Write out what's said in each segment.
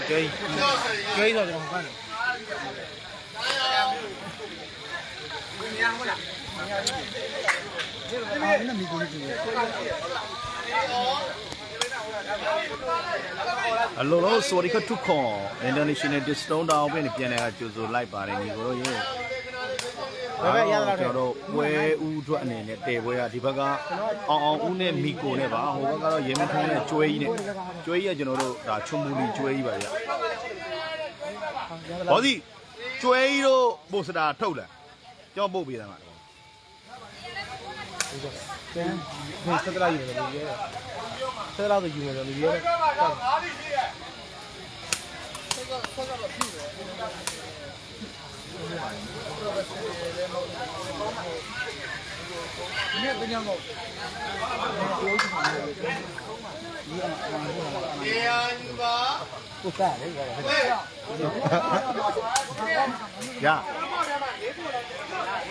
追到这种干的。那没过去。အလိုလိုဆိုရီခထုခွန် international discount တောင်းပေးနေပြန်နေတာကြိုဆိုလိုက်ပါတယ်ညီကိုတို့ရေကျွန်တော်တို့ပွဲဦးအတွက်အနေနဲ့တေပွဲကဒီဘက်ကအောင်ဦးနဲ့မီကိုနဲ့ပါဟိုဘက်ကတော့ရေမထုံးနဲ့ကျွဲကြီးနဲ့ကျွဲကြီးကကျွန်တော်တို့ဒါချုံမူလီကျွဲကြီးပါဗျဘောစီကျွဲကြီးတို့ပိုစတာထုတ်လာကြောက်ပုတ်ပေးတယ်မှာဆက်တလာယူတယ်လူကြီးဆက်တလာဆိုယူတယ်လူကြီးเนี่ยเป็นยังไงกูแก่เลยရဟ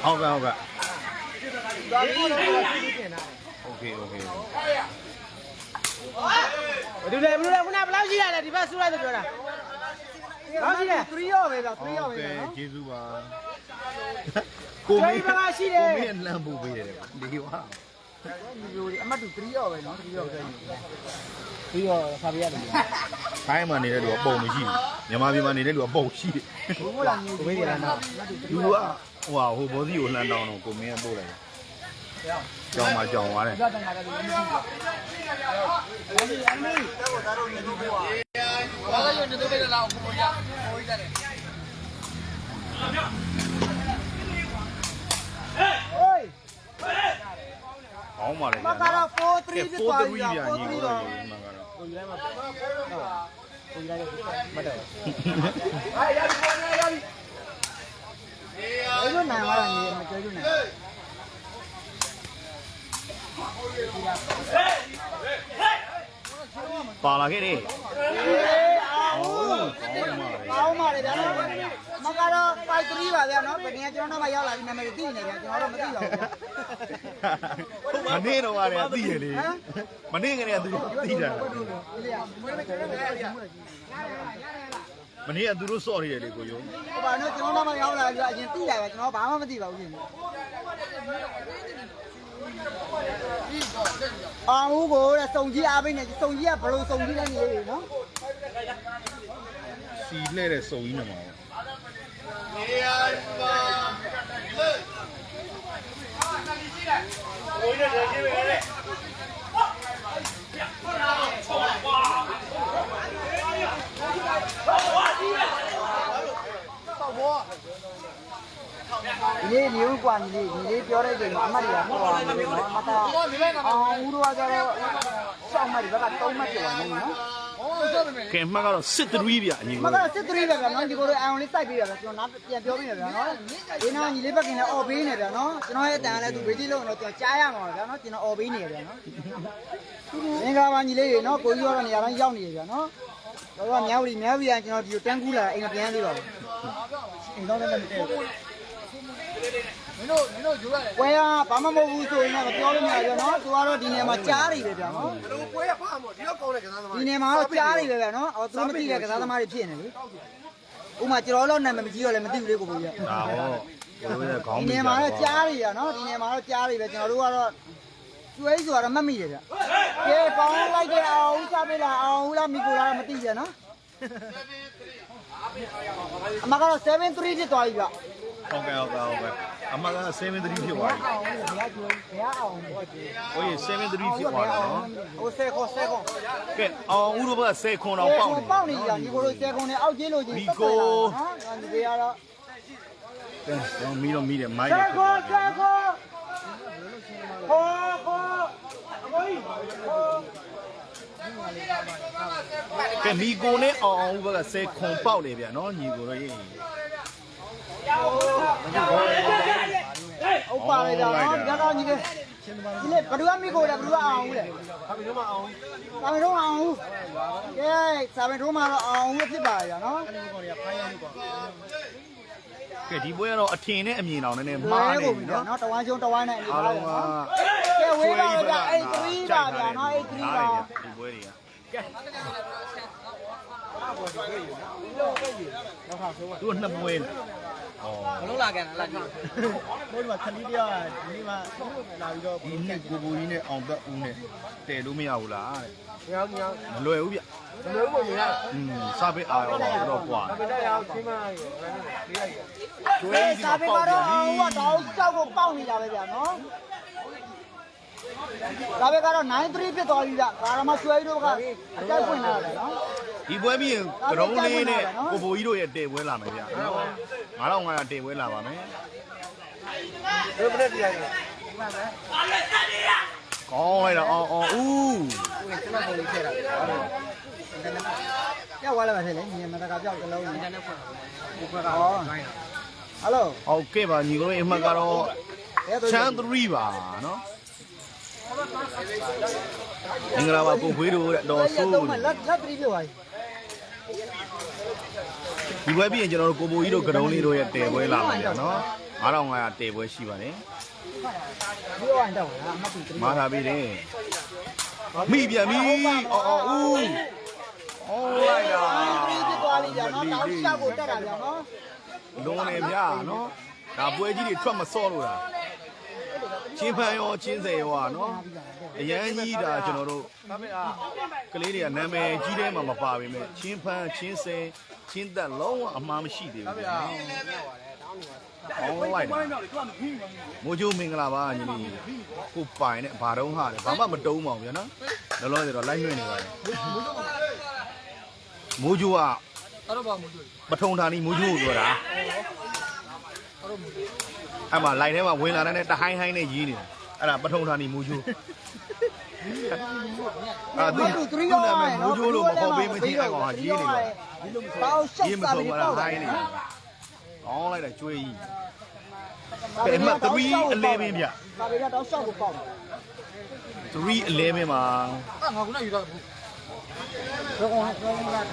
ုတ်ကဲ့โอเคဘယ်လိုလဲခုနဘယ်လောက်ရှိရလဲဒီဘက်ဆူလိုက်ဆိုပြောတာလောက်ရှိတယ်3ရော့ပဲဗျ3ရော့ပဲနော်ကျေးဇူးပါကိုမေးပါရှိတယ်ကိုမေးလမ်းပို့ပေးတယ်ဒီဝါအမှတ်တူ3ရော့ပဲနော်3ရော့ပဲ3ရော့ဆာပြရတယ်ခိုင်းမှနေတဲ့လူကပုံမရှိဘူးမြန်မာပြည်မှာနေတဲ့လူကပုံရှိတယ်ဘိုးလာမျိုးကိုမေးတယ်နော်လူကဟိုဘောစီကိုလှမ်းတောင်းတော့ကိုမင်းပို့လိုက်ကြောင်သွားတယ်ဘာတန်တာလဲမရှိဘူးအမေတော့ဒါတော့နေလို့ပြောဘာလို့နေတော့ပဲလာကိုပေါ်ရပေါ်ရတယ်ဟေးဟောင်းပါလေမကတော့4-3ဖြစ်သွားပြီ4-3တော့ကိုယူလိုက်မှာကိုယူလိုက်မတော့ရပြီနိုင်ပါလားညီမကြွကြနိုင်ပါလာခဲ့တယ်ကောင်းပါလေဗျာမကတော့5-3ပါဗျာနော်ဘယ်နေကျွန်တော်တို့မှရောက်လာပြီနာမည်သိနေဗျာကျွန်တော်တို့မသိတော့ဘူးမနေ့တော့ရတယ်သိရလေမနေ့ကလေးကသူသိတာမနေ့ကသူတို့စော့နေတယ်လေကိုယုံဟိုပါနော်ကျွန်တော်တို့မှရောက်လာပြီအရင်သိတာပဲကျွန်တော်ဘာမှမသိပါဘူးရှင်အောင်ဦးကိုတဲ့စုံကြီးအားပေးနေစုံကြီးကဘလို့စုံကြီးလဲနေလေနော်စီလှဲ့တဲ့စုံကြီးနေမှာနေရာပါဘိုးနဲ့တည်းကြီးပဲလေဒီလေးမျိုးกว่าညီလေးပြောတဲ့အချိန်မှာအမတ်တွေကဟောပါမယ်နော်အမတ်အောင်ဦးတို့ကကြတော့စောင့်မှဒီဘက်က3မှတ်ကျော်နေနော်ကဲမှတ်ကတော့စစ်3ဗျအညီကိုမှတ်ကတော့စစ်3ပဲဗျာနော်ဒီကိုလိုအောင်လေးစိုက်ပေးရဗျာကျွန်တော်ပြန်ပြောပေးနေဗျာနော်ဒီနောက်ညီလေးဘက်ကလည်းအော်ပေးနေဗျာနော်ကျွန်တော်ရဲ့အတန်လည်းသူဝေးကြည့်လို့တော့ကျွန်တော်ကြားရမှာဗျာနော်ကျွန်တော်အော်ပေးနေဗျာနော်သင်္ကာပါညီလေးတွေနော်ကိုကြီးရောနေရာတိုင်းရောက်နေဗျာနော်တော့မြောက်ရီကကျွန်တော်ဒီကိုတန်းကူးလာအိမ်ကပြန်သေးပါဘူးအိမ်တော့လည်းမတည့်ဘူးမင်းတို့ယူရတယ်ပွဲကဘာမှမဟုတ်ဘူးဆိုရင်တော့ပြောလို့မရဘူးနော်သူကတော့ဒီနေရာမှာကြားနေတယ်ဗျာနော်ဘယ်လိုပွဲကဘာမှမဟုတ်ဒီတော့ကောင်းတဲ့ကစားသမားဒီနေရာမှာတော့ကြားနေပဲဗျာနော်သူတို့မသိတဲ့ကစားသမားတွေဖြစ်နေလေဥမာကျွန်တော်တို့နာမည်မကြီးတော့လည်းမသိဘူးလေကိုကိုကြီးဒါဟောတို့ရဲ့ခေါင်းဒီနေရာမှာတော့ကြားနေရနော်ဒီနေရာမှာတော့ကြားနေပဲကျွန်တော်တို့ကတော့ကျွေးဆိုတာမှတ်မိတယ်ဗျကဲကောင်းလိုက်ကြအောင်ဦးစားပေးလာအောင်ဦးလားမိကိုလားမသိကြနော်အမကတော့7-3ဖြစ်သွားပြီဗျဟုတ်ကဲ့အမက7-3ဖြစ်သွားပြီဘယ်အောင်ဟောကြည့်ဟို7-3ဖြစ်သွားတယ်နော်ဟို10ခွန်ကဲအောင်ဦးတို့က10ခွန်တော့ပေါက်နေကြညီကိုတို့10ခွန်နဲ့အောက်ကျင်းလို့ချင်းဒီကိုနော်ဒီကတော့ကဲတော့မီးတယ်မိုင်း10ခွန်ခေါ်အမေကဲမီကိုနဲ့အောင်ဦးဘက်က10ခွန်ပေါက်တယ်ဗျာနော်ညီကိုတို့ရေးဟုတ်ပါလေကြာနော်ဒါတော့ညီလေးဘယ်သူကမိကိုလဲဘယ်သူကအောင်ဦးလဲဘာဖြစ်လို့မအောင်ဘာဖြစ်လို့မအောင်ကဲစာပင်ထိုးမှာတော့အောင်ဦးဖြစ်ပါရဲ့နော်ကဲဒီပွဲကတော့အထင်နဲ့အမြင်တော်နည်းနည်းမှားနေပြီနော်တဝိုင်းချုံတဝိုင်းနဲ့အနေပါနော်ကဲဝေးပါဗျာ83ပါဗျာနော်83ပါဒီပွဲတွေကကဲ သူကနှစ်ပွဲလားဩ ဘလုံးလာကန်လာကြည့် ဘိုးကခလီတယောက်ဒီမှာလာပြီးတော့ ဒီနှစ်ကိုကိုကြီးနဲ့အောင်သက်ဦးနဲ့တည်လို့မရဘူးလားတဲ့ ညောင်း မလွယ်ဘူးဗျ ဘလို့ပုံရ စာပေအားရောတော့ကွာ ဘယ်တော့ရောက်ချင်းမလေးလိုက် ကျွေးစီ စာပေ ပေါက် ကတော့ ပြန်ပြီ ဟိုကတော့ကြောက်ကိုပေါက်နေတာပဲဗျာနော်ဒါပဲကတော့9-3ဖြစ်သွားပြီဗျကာရမဆွဲတို့ကအကြိုက်ဖွင့်လာတယ်နော် ဒီပွဲပြီးရင်ကရုံးလေးနဲ့ကိုဘိုကြီးတို့ရဲ့တည်ပွဲလာမယ်ဗျ9500တည်ပွဲလာပါမယ် ဘယ်နဲ့တရားလဲ ကောင်းလိုက်တာအောင်ဦး ကျွန်တော်ပုံလေးထည့်တာပြောက်သွားလိုက်ပါထည့်လေညီမတကပြောက်တစ်လုံးနဲ့ဖွင့်ဟိုဘက်ကဟောဟယ်လို ဟုတ်ကဲ့ပါညီကိုတို့အမှတ်ကတော့ချမ်း3ပါနော်မင်္ဂလာပါကိုခွေးတို့တဲ့တော်ဆိုး လက်3ပြပါ ဒီပွဲပြီးရင်ကျွန်တော်တို့ကိုဘိုကြီးတို့ကရုံးလေးတို့ရဲ့တည်ပွဲလာမယ်ဗျာနော်9500တည်ပွဲရှိပါတယ် ပြောရင်တော့ဟာအမှတ်3 မာထားပြီတယ်မိပြန်ပြီအော်ဦးလိုက်တာ ဖြစ်သွားပြီဗျာနော်တောင်းရှောက်ကိုတက်တာဗျာနော် လုံးနေဗျာနော်ဒါပွဲကြီးတွေထွက်မစော့လို့တာချင်းဖန်ရောချင်းစဲရောနော်အရန်ကြီးဒါကျွန်တော်တို့ကလေးတွေကနာမည်ကြီးတဲ့မှာမပါပေမဲ့ချင်းဖန်ချင်းစဲချင်းသက်လုံးဝအမှားမရှိသေးဘူးဗျာဟောလိုက်တာမိုးချိုးမင်္ဂလာပါညီလေးကိုပိုင်နဲ့ဘာတုံးဟာလဲဘာမှမတုံးပါဘူးဗျာနော်လောလောဆယ်တော့လိုက်လွှင့်နေပါတယ်မိုးချိုးကပထုံဌာနီမိုးချိုးကိုပြောတာအဲ့မှာလိုက်ထဲမှာဝင်လာတဲ့တဟိုင်းဟိုင်းနဲ့ရေးနေတာအဲ့ဒါပထုံဌာနီမိုးချိုးအဲ့ဒါသူနာမည်မိုးချိုးလို့မဟုတ်ပေးမချင်းအကောင်ဟာရေးနေတယ် တောင်းရှောက် ရေးမ စာ ဆုံး ပြီး ပါ ပေါ လား က် ဟို တာ င်းနေကောင်းလိုက်တာကျွေးကြီးကဲအမှတ်311ဗျ စာပေကတောင်းရှောက်ကိုပေါက်တယ် 311မှာ ငါကယူတော့ဘူး ဘယ်ကောင်ကတက်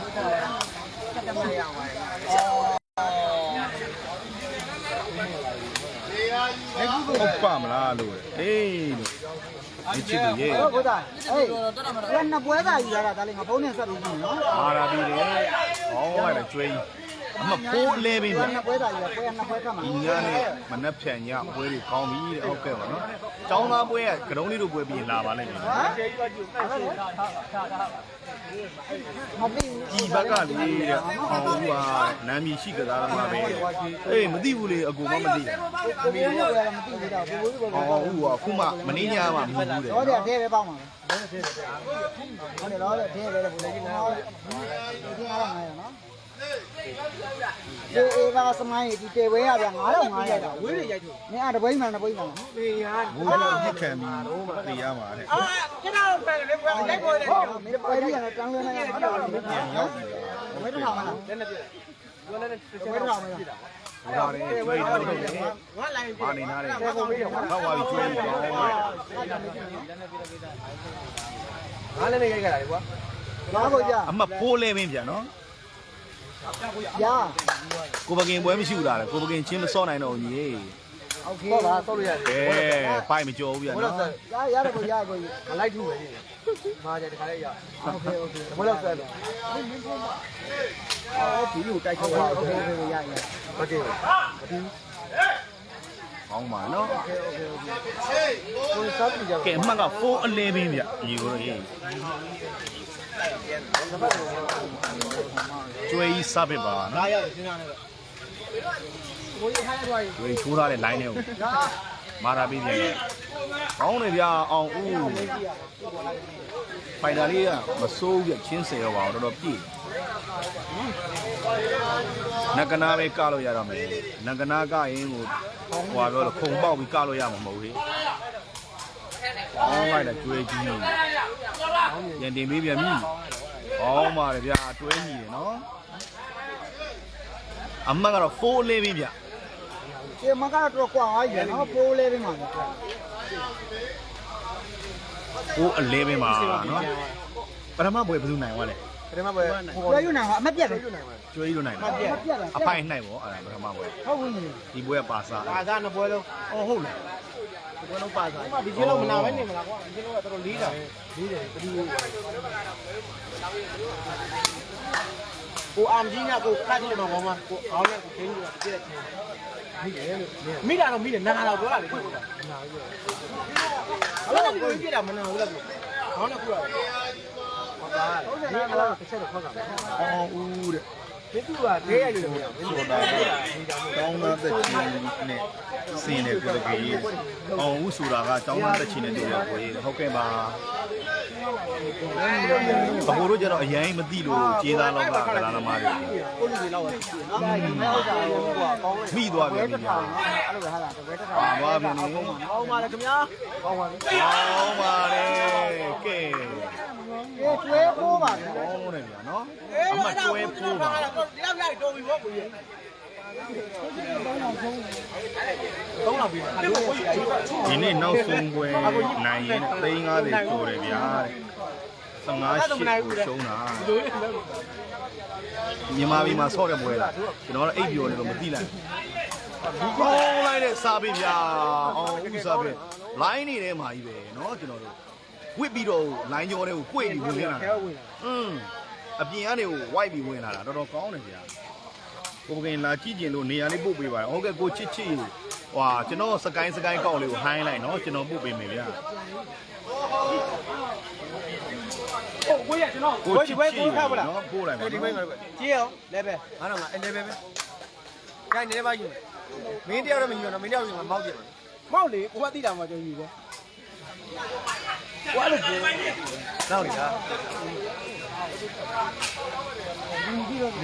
တယ်မရအောင်ဟုတ်ပါမလားလို့အေးလို့ဒီချစ်သူရဲ့ ဟုတ်ကဲ့အေးဘယ်နှစ်ပွဲသာယူရတာဒါလေးငါဖုန်းနဲ့ဆက်ပြီးပြီနော် မာရာပြီးတယ်ဟောလိုက်တာကျွေးကြီးအမှ411ဗျ နှစ်ပွဲသာယူရပွဲနှစ်ပွဲခတ်မှာ ဒီညနဲ့မနှက်ဖြန်ညပွဲတွေကောင်းပြီတဲ့ဟုတ်ကဲ့ပါနော်။ကျောင်းသားပွဲကကရုံးလေးတို့ပွဲပြီးလာပါလိမ့်မယ် ဟမ်မပြီး ။ဒီဘက်ကလေတဲ့အောင်ဦးဟာနာမည်ရှိကြတာလားပဲ။အေးမသိဘူးလေအကူမမသိဘူး ကိုဘိုးကလည်းမသိသေးတာကိုဘိုးက ။အောင်ဦးဟာခုမှမင်းညာမှမဟုတ်ဘူးတဲ့ တော့တဲ့ထဲပဲပေါက်မှာဟုတ်တယ်တော့တဲ့ထဲပဲဘိုးလေးကနော်ဒီအားရမှာနော်ဒီဘာစမိုင်းဒီတေဝဲရဗျ9500တာဝေးတွေရိုက်ထုတ်မင်းအတပိန်းမှန်တပိန်းမှန် ပေရ ။ဘိုးကတော့ညက်ခံပြီးသိရမှာတဲ့ ကျွန်တော်ပဲလေပွဲလိုက်ပေါ်တယ် ဟုတ်မင်းပွဲကြီးကတော့တန်းလွန်းနေရတယ်ဟုတ်တယ် ။ပြန်ရောက်ပြီ ဝေးတော့မှာလား လက်နဲ့ပြပြောလဲ ဝေးတော့မှာလား ။ဟောတယ်ကျွေးထုတ်တယ် ငါလိုက် ။ပါနေနာတယ်။ဟောက်သွားပြီကျွေးကောင်းလိုက် ငါလည်းနေရိုက်ကြတာလေကွာ ဘာကိုကြ ။အမှ411ဗျာနော် ရ ။ကိုပကင်ပွဲမရှိဘူးလားကိုပကင်ချင်းမစော့နိုင်တော့ဘူးကြီး โอเค ဟုတ်လားဆောက်လို့ရတယ် ။ကဲပိုက်မကြောဘူးဗျာနော် ရတယ်ကိုရကို ငါလိုက်ထူပဲနေမာကြတခါလေးရ โอเคโอเค ဘယ်လောက်ဆက်လဲ ဒီလိုတိုက်ခေါ်ပါโอเคโอเคရရ โอเค ။ကောင်းပါနော် ကိုစားကြည့်ကြ ။ကဲအမှတ်က411ဗျညီကိုရေးကျွေးစပစ်ပါနော် အားရတယ်စဉ်းစားနေတော့ကိုကြီးခိုင်းသွားပြီ ကျွေးထိုးထားတဲ့ line တွေကိုမာရာပြီးပြန်တယ်ကောင်းတယ်ဗျအောင်ဦးဖိုင်တာလေးကမစိုးဘူးချင်းစေရောပါတော့တော်တော်ပြည့်နကနာပဲကလို့ရတော့မယ်နကနာကရင်ကိုဟွာပြောလို့ခုံပေါက်ပြီးကလို့ရမှာမဟုတ်ဘူးအောင်းလိုက်တယ်ကျွေးကြီးရန်တင်ပေးပြန်ပြီကောင်းပါတယ်ဗျာတွဲညီတယ်နော်အမှတ်ကတော့411ဗျ ဒီမကတော့ကွာသွားပြီနော်ပိုးလေးပဲမှာ 411ပါနော်ပထမပွဲဘယ်သူနိုင်သွားလဲ ဒီမှာပဲ ကျွေးယူနိုင်မှာအမက်ပြက်တယ် ကျွေးလို့နိုင်တယ် အမက်ပြက်တယ် အဖိုင်နိုင်ပေါ့အဲ့ဒါပထမပွဲ ဟုတ်ဘူးညီ ဒီပွဲကပါစား ပါစားနှစ်ပွဲလုံး အော်ဟုတ်လား ဒီပွဲလုံးပါစားဒီချင်းလုံးမနာပဲနေမလားကွာဒီချင်းလုံးကတော်တော်လေးတာလေးတယ်ဘယ်လို ကိုအာမကြီးနဲ့ကိုခတ်ကြည့်တော့ကောင်းမှာကိုအောင်းနဲ့ကိုခင်းပြီးတော့ပြည့်တဲ့ချင်းမိတာတော့မိတယ်နာတော့ပြောတာလေနာပြီးတော့အဲ့တော့ကိုပြည့်တာမနာဘူးလားကိုခေါင်းနဲ့ခုတော့ဟုတ်ပါဒီအလားတစ်ချက်တော့ခေါက်တာအော်ဦးတဲ့ဒီသူကလေးရည်လို့ပြောတာတောင်းသားသက်ချင်းနဲ့စင်းတဲ့ကိုတကြီးအောင်ဦးဆိုတာကတောင်းသားသက်ချင်းနဲ့တူတယ်ကိုကြီးဟုတ်ကဲ့ပါဘိုးတို့ကျတော့အရင်မသိလို့ကြေးသားလောက်ကကလာသမားတွေ ကိုလူတွေလောက်ပဲနော်ဒီမဲ့ဥစ္စာရောဟိုကကောင်းတယ် မိသွားပြီ အဲ့လိုပဲဟာလားတပည့်တစ်ထောင် ပါပြီနေ ကောင်းပါလေခင်ဗျာကောင်းပါလေ ကောင်းပါလေကဲ ကျွဲပိုးပါဗျာ ကောင်းတယ်ဗျာနော်အမှတ်တွဲပိုးပါ ဒီလောက်ရတော်ပြီပေါ့ကိုကြီး3လောက်ပြီအဲ့လိုကိုကြီး ဒီနေ့နောက်ဆုံးပွဲနိုင်ရင်350ကျော်တယ်ဗျာတဲ့15ရှစ်ကိုရှုံးတာမြန်မာပြည်မှာဆော့တဲ့ပွဲလားကျွန်တော်ကအိပ်ပြောနေတော့မသိလိုက်ဘူးကောင်းလိုက်တဲ့စားပေးဗျာအောင်ဥစားပေး line နေထဲမှာကြီးပဲเนาะကျွန်တော်တို့ဝစ်ပြီးတော့ line ကျော်တွေကို꿰ပြီးဝင်လာတာအပြင်ကနေကို white ပြီးဝင်လာတာတော်တော်ကောင်းတယ်ဗျာကိုပကင်လာကြည့်ကျင်လို့နေရာလေးပို့ပေးပါတယ်ဟုတ်ကဲ့ကိုချစ်ချစ်ဟွာကျွန်တော်စကိုင်းကောက်လေးကိုဟိုင်းလိုက်เนาะကျွန်တော်ပို့ပေးမယ်ဗျာကိုကြီးကျွန်တော်ကိုကြီးပဲကိုခါပါလား နော်ပို့လိုက်မယ် ဒီဘက်ကတော့ကြေးအောင်လဲပဲအားတော့ငါအဲ့လဲပဲကြိုင်နေပါယူမင်းတယောက်တော့မယူတော့မင်းတယောက်ယူမှာမောက်ကြည့်မောက်လေကိုကတိတာမှာကျွန်တော်ယူပဲကိုအဲ့လိုပြောနောက်လေဟာ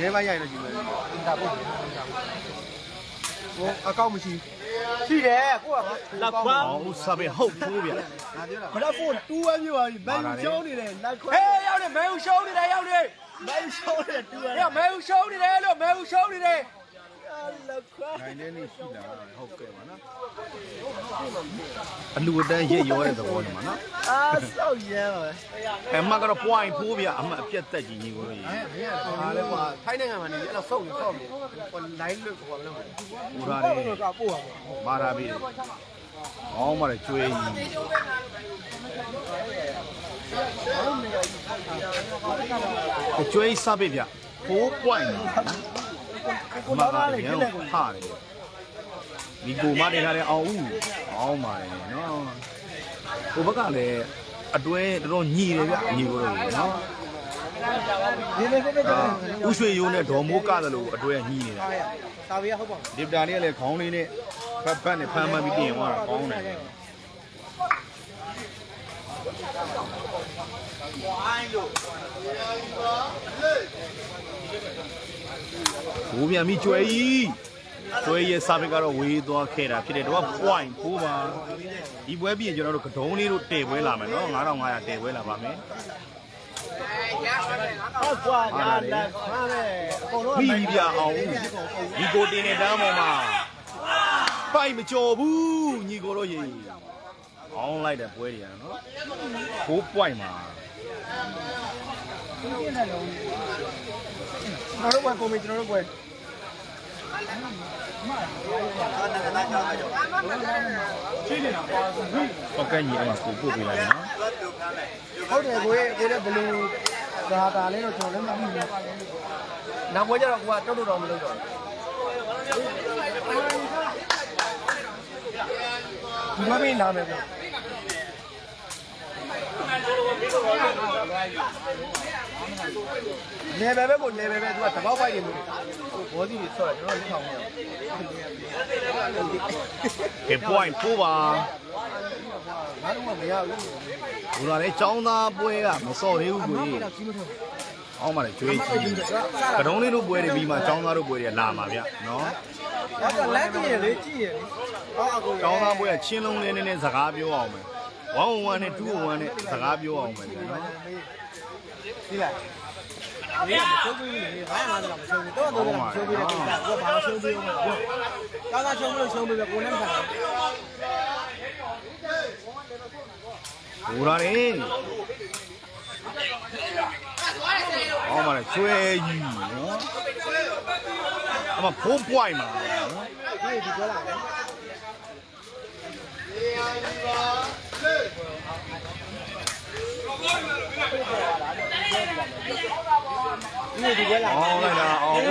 နေပါရိုက်တော့ယူမယ်ဒါပို့ကိုအကောက်မရှိရှိတယ်ကိုကလက်ခွာ အောင်စားပေးဟုတ်ထိုးဗျာ မတော့ဖုန်းတူးဝမ်းမျိုးပါပြီဘယ်ရှုံးနေတယ်လက်ခွာဟေးရောက်နေမဲဦးရှုံးနေတယ်ရောက်နေမဲရှုံးနေတယ်တူးရမဲဦးရှုံးနေတယ်လို့မဲဦးရှုံးနေတယ်လက်ခွာ နိုင်နေနေရှိတာဟုတ်ကဲ့ပါနော်အလူအတန်းရက်ရောတဲ့သဘောနေမှာနော် အာစောက်ရဲပါပဲ အမှကတော့ point ဖိုးဗျာအမှအပြတ်သက်ကြီးညီကိုကြီး မင်းကဟာလဲကွာထိုင်းနိုင်ငံမှာနေအဲ့လိုစောက်နေစောက်နေဟို line လို့ခေါ်လို့ ပူထားတယ် ပို့ရပါ မာတာပြီအောင်းမရကျွေးကြီးကျွေးစားပေးဗျ4 point အမှကလည်းရန်ဟာတယ်ဒီကိုမတင်ထားတဲ့အောင်ဦးအောင်းပါတယ်နော်ဟိုဘက်ကလည်းအတွဲတော်တော်ညီတယ်ဗျညီကိုလို့နော် ဒီနေ့ကိုပဲ ဥရွှေရိုးနဲ့ဒေါ်မိုးကတယ်လို့အတွဲညီနေတာ စာပေဟုတ်ပါ ဒီပတာလေးကလည်းခေါင်းလေးနဲ့ဘတ်နဲ့ဖမ်းမှန်းပြီးတင်သွားတာကောင်းတယ်ဘူးဗျာမိကျွဲကြီးကျွဲရဲ့စာပေကတော့ဝေးသွားခဲ့တာဖြစ်တယ်တော့ point 4ပါဒီပွဲပြီးရင်ကျွန်တော်တို့ကဒုံးလေးတို့တည်ပွဲလာမယ်နော်9500တည်ပွဲလာပါမယ် ဟုတ်ကွာညာလက်ဖားတယ်အကုန်လုံး ပြီးပြအောင်ဒီကိုတင်နေတန်းပေါ်မှာပိုက်မကြော်ဘူးညီကိုတို့ရေအောင်းလိုက်တဲ့ပွဲတွေရနော်4 point မှာ ကျွန်တော်တို့ကကိုမင်းကျွန်တော်တို့က ပောက်ကညီအောင်ကိုပို့ပေးလိုက်နော် ဟုတ်တယ်ကိုရဲ့ဘလူးဒါလေးတော့ကျွန်တော်လည်းမသိဘူးနောက်ပွဲကျတော့ကိုကတုတ်တော့မလုပ်တော့ဒီမမေးနာမယ်ဗျနေပဲပဲကိုနေပဲပဲသူကတပေါက်ပိုက်နေလို့ဘောစီဆော့တယ်ကျွန်တော်လက်ထောင်နေကဲ တယ်point 4ပါ ငါတို့ကမရဘူး ဘုရားလည်းចောင်းသားပွဲကမစော့သေးဘူးကိုကြီးအောင်းပါလေကျွေးကြီးကတုံးလေးတို့ပွဲတွေပြီးမှចောင်းသားတို့ပွဲတွေလာမှာဗျနော် အဲ့ဒါလက်ကြည့်ရလေကြည့်ရလေဟောအကို ចောင်းသားပွဲကချင်းလုံးလေးနဲ့စကားပြောအောင်မယ်101နဲ့201နဲ့စကားပြောအောင်မယ်နော် ဒီလားဒီကမချုပ်ဘူးလေဘာမှမလုပ်မချုပ်ဘူးတော့တော့မချုပ်ဘူးလေကိုကဘာလို့ချုပ်ဘူးလဲကားချုပ်လို့ချုပ်ပြီးကိုလည်းမခံဘုရားလေအောင်းပါလေကျွဲကြီးနော်အမ4 point မှာနော် ဒီပြောလာတယ် ဒီဒီပဲလား အောင်းလိုက်တာအောင်း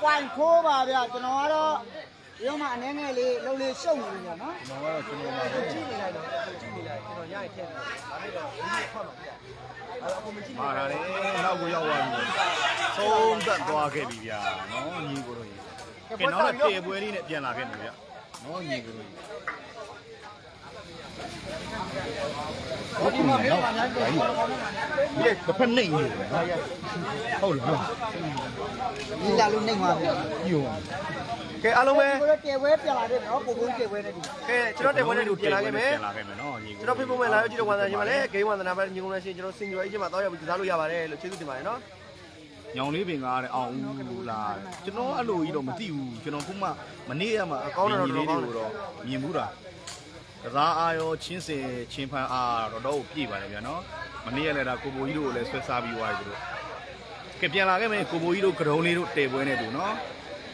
ကွိုင်ခိုးပါဗျာကျွန်တော်ကတော့ရုံးမှာအနေငယ်လေးလှုပ်လေးရှုပ်နေပြီဗျာနော် ကျွန်တော်ကတော့ကျွန်တော်ပါပဲ ကြည့်နေလိုက်တော့ကြည့်နေလိုက်ကျွန်တော်ညရဲ့ထည့်တယ်ဒါပေမဲ့တော့ဒီနေ့ခွတ်မှာပြအဲ့တော့အခုမကြည့် မာတာလေနောက်ကိုရောက်သွားပြီသုံးသက်သွားခဲ့ပြီဗျာနော်ညီကိုတို့ကဲနောက်တော့တေပွဲလေးနဲ့ပြန်လာခဲ့ပြီဗျာနော်ညီကိုတို့ဟုတ်ပြီနော်ဒါကြီးဒီတစ်ဖက်နေอยู่ဟုတ်လား ဒီလာလို့နေမှာဗျာ ယူ ကဲအားလုံးပဲ ကိုလည်းတေပွဲပြန်လာတယ်နော်ကိုကိုတေပွဲနဲ့ဒီ ကဲကျွန်တော်တက်ပွဲနဲ့တူပြင်လာခဲ့မယ် ပြန်လာခဲ့မယ်နော်ညီကို ကျွန်တော် Facebook မှာလာရောက်ကြည့်တော့ဝန်သားရှင်ပါလေဂိမ်းဝန်သားနာပဲညီကုန်းလည်းရှင်ကျွန်တော်စင်ဂျူအေးချင်းမှာတောက်ရောက်ပြီးကစားလို့ရပါတယ်လို့ကျေးဇူးတင်ပါတယ်နော် ညောင်လေးပင်ကားတဲ့အောင်ဦးလားကျွန်တော်အဲ့လိုကြီးတော့မသိဘူးကျွန်တော်ခုမှမနေ့ကမှလေးတွေကိုတော့မြင်ဘူးတာကစားအားရောချင်းစင်ချင်းဖန်အားတော့ပြည့်ပါတယ်ဗျာနော်မနေ့ကလည်းဒါကိုဘိုကြီးတို့ကိုလည်းဆွဲစားပြီးသွားပြီတို့ကဲပြန်လာခဲ့မယ်ကိုဘိုကြီးတို့ကရုံးလေးတို့တဲပွဲနဲ့တူနော်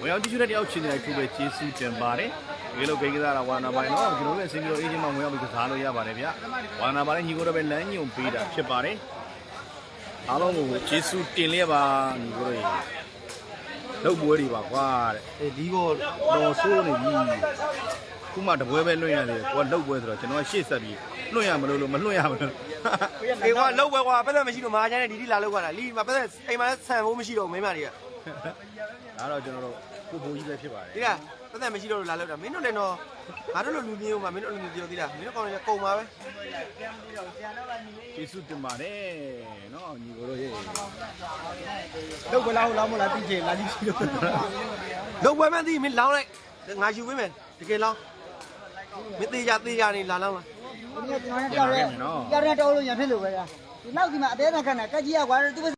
ဝင်ရောက်ကြည့်ရှုတဲ့တယောက်ချင်းတိုင်းခုပဲကျေးဇူးတင်ပါတယ်ဒီလိုဂိမ်းကစားတာဝါနာပိုင်းနော်ကျွန်တော်လည်းစင်ပြောအေးချင်းမှဝင်ရောက်ပြီးကစားလို့ရပါတယ်ဗျာဝါနာပိုင်းညီကိုတော့ပဲလမ်းညွန်ပေးတာဖြစ်ပါတယ်အားလုံးကိုကျေးဇူးတင်လျက်ပါညီကိုတို့လောက်ပွဲတွေပါကွာတဲ့အဲဒီကတော့ဆိုးနေပြီခုမှတပွဲပဲလွှင့်ရတယ်ကိုကလောက်ပွဲဆိုတော့ကျွန်တော်ရှေ့ဆက်ပြီးလွှင့်ရမလို့မလွှင့်ရမလို့ အေးကွာလောက်ပဲကွာပတ်သက်မရှိလို့မာချမ်းနဲ့ဒီလာလောက်ကွာလီမှာပတ်သက်အိမ်မှာဆန်ဖို့မရှိတော့မင်းမတွေက ဒါတော့ကျွန်တော်တို့ကိုဘိုးကြီးပဲဖြစ်ပါတယ် ဒီကပတ်သက်မရှိတော့လာလောက်တာမင်းတို့လည်းတော့ငါတို့လိုလူမျိုးမှာမင်းတို့လိုမျိုးပြောသေးတာမင်းတို့ကောင်းတယ်ကုန်ပါပဲ ကျေးဇူးတင်ပါတယ်နော်ညီကိုတို့ရေ လောက်ပဲလောက်မလားသိချင်လာကြည့်လို့လောက်ပဲမသိမင်းလောင်းလိုက်ငါယူပေးမယ်တကယ်လောင်းမင်းသေးကြနေလာလောင်းလား ဒီနေ့ကျွန်တော်နဲ့ကြောက်ရဲကြောက်ရဲတော်လို့ရဖြစ်လို့ပဲဗျာဒီနောက်ဒီမှာအသေးအံခက်နဲ့ကက်ကြီးရကွာသူ